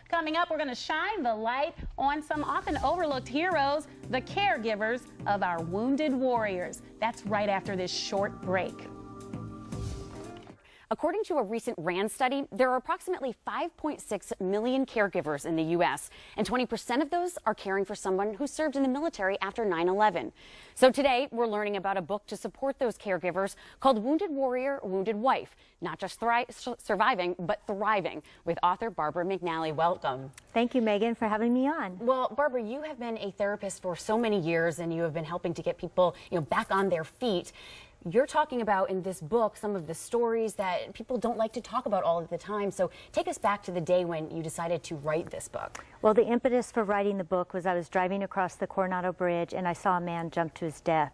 Coming up, we're going to shine the light on some often overlooked heroes, the caregivers of our wounded warriors. That's right after this short break. According to a recent RAND study, there are approximately 5.6 million caregivers in the U.S., and 20% of those are caring for someone who served in the military after 9/11. So today, we're learning about a book to support those caregivers called Wounded Warrior, Wounded Wife, not just surviving, but thriving, with author Barbara McNally. Welcome. Thank you, Megan, for having me on. Well, Barbara, you have been a therapist for so many years, and you have been helping to get people, back on their feet. You're talking about in this book some of the stories that people don't like to talk about all of the time. So take us back to the day when you decided to write this book. Well, the impetus for writing the book was I was driving across the Coronado Bridge and I saw a man jump to his death.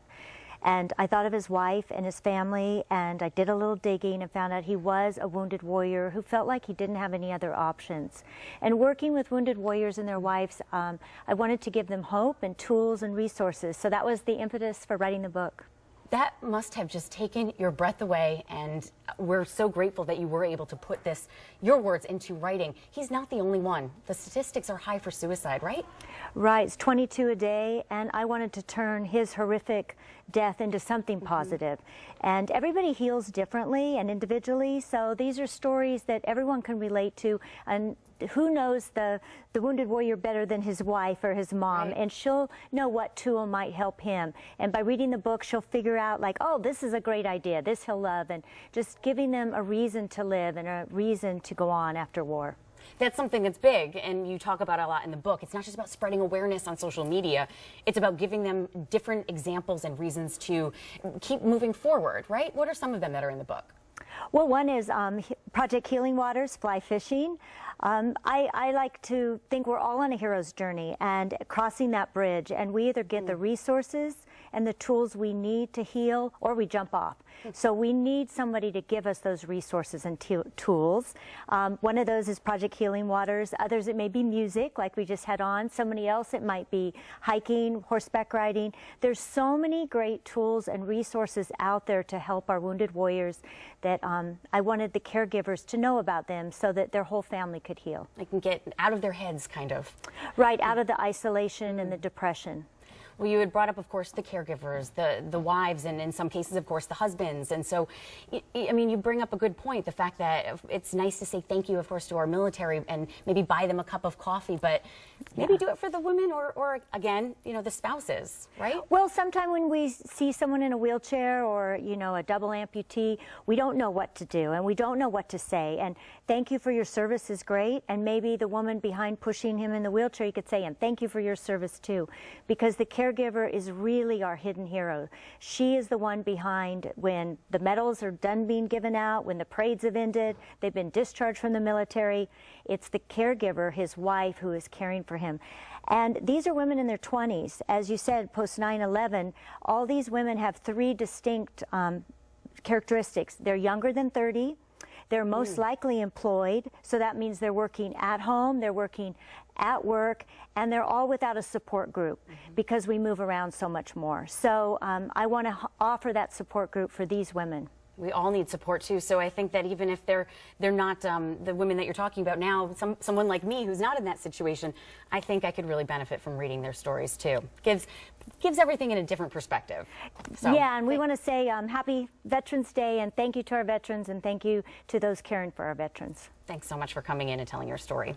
And I thought of his wife and his family, and I did a little digging and found out he was a wounded warrior who felt like he didn't have any other options. And working with wounded warriors and their wives, I wanted to give them hope and tools and resources. So that was the impetus for writing the book. That must have just taken your breath away, and we're so grateful that you were able to put your words into writing. He's not the only one. The statistics are high for suicide, right? Right, it's 22 a day, and I wanted to turn his horrific death into something positive. And everybody heals differently and individually, so these are stories that everyone can relate to. And who knows the wounded warrior better than his wife or his mom? Right. And she'll know what tool might help him. And by reading the book, she'll figure out, like, oh, this is a great idea, this he'll love, and just giving them a reason to live and a reason to go on after war. That's something that's big, and you talk about it a lot in the book. It's not just about spreading awareness on social media. It's about giving them different examples and reasons to keep moving forward, right? What are some of them that are in the book? Well, one is Project Healing Waters, fly fishing. I like to think we're all on a hero's journey and crossing that bridge, and we either get the resources and the tools we need to heal, or we jump off. So we need somebody to give us those resources and tools. One of those is Project Healing Waters. Others, it may be music, like we just had on. Somebody else, it might be hiking, horseback riding. There's so many great tools and resources out there to help our wounded warriors that I wanted the caregivers to know about them so that their whole family could heal. They can get out of their heads, kind of. Right, out of the isolation and the depression. Well, you had brought up, of course, the caregivers, the wives, and in some cases, of course, the husbands. And so, I mean, you bring up a good point, the fact that it's nice to say thank you, of course, to our military and maybe buy them a cup of coffee, but maybe do it for the women or again, the spouses, right? Well, sometimes when we see someone in a wheelchair or, a double amputee, we don't know what to do and we don't know what to say. And thank you for your service is great. And maybe the woman behind pushing him in the wheelchair, you could say, and thank you for your service too, because the caregiver is really our hidden hero. She is the one behind when the medals are done being given out, when the parades have ended, they've been discharged from the military. It's the caregiver, his wife, who is caring for him. And these are women in their 20s. As you said, post 9/11, all these women have three distinct characteristics. They're younger than 30. They're most likely employed, so that means they're working at home, they're working at work, and they're all without a support group because we move around so much more. So I want to offer that support group for these women. We all need support too, so I think that even if they're not the women that you're talking about now, someone like me who's not in that situation, I think I could really benefit from reading their stories too. Gives everything in a different perspective. So, yeah, and we want to say happy Veterans Day, and thank you to our veterans, and thank you to those caring for our veterans. Thanks so much for coming in and telling your story.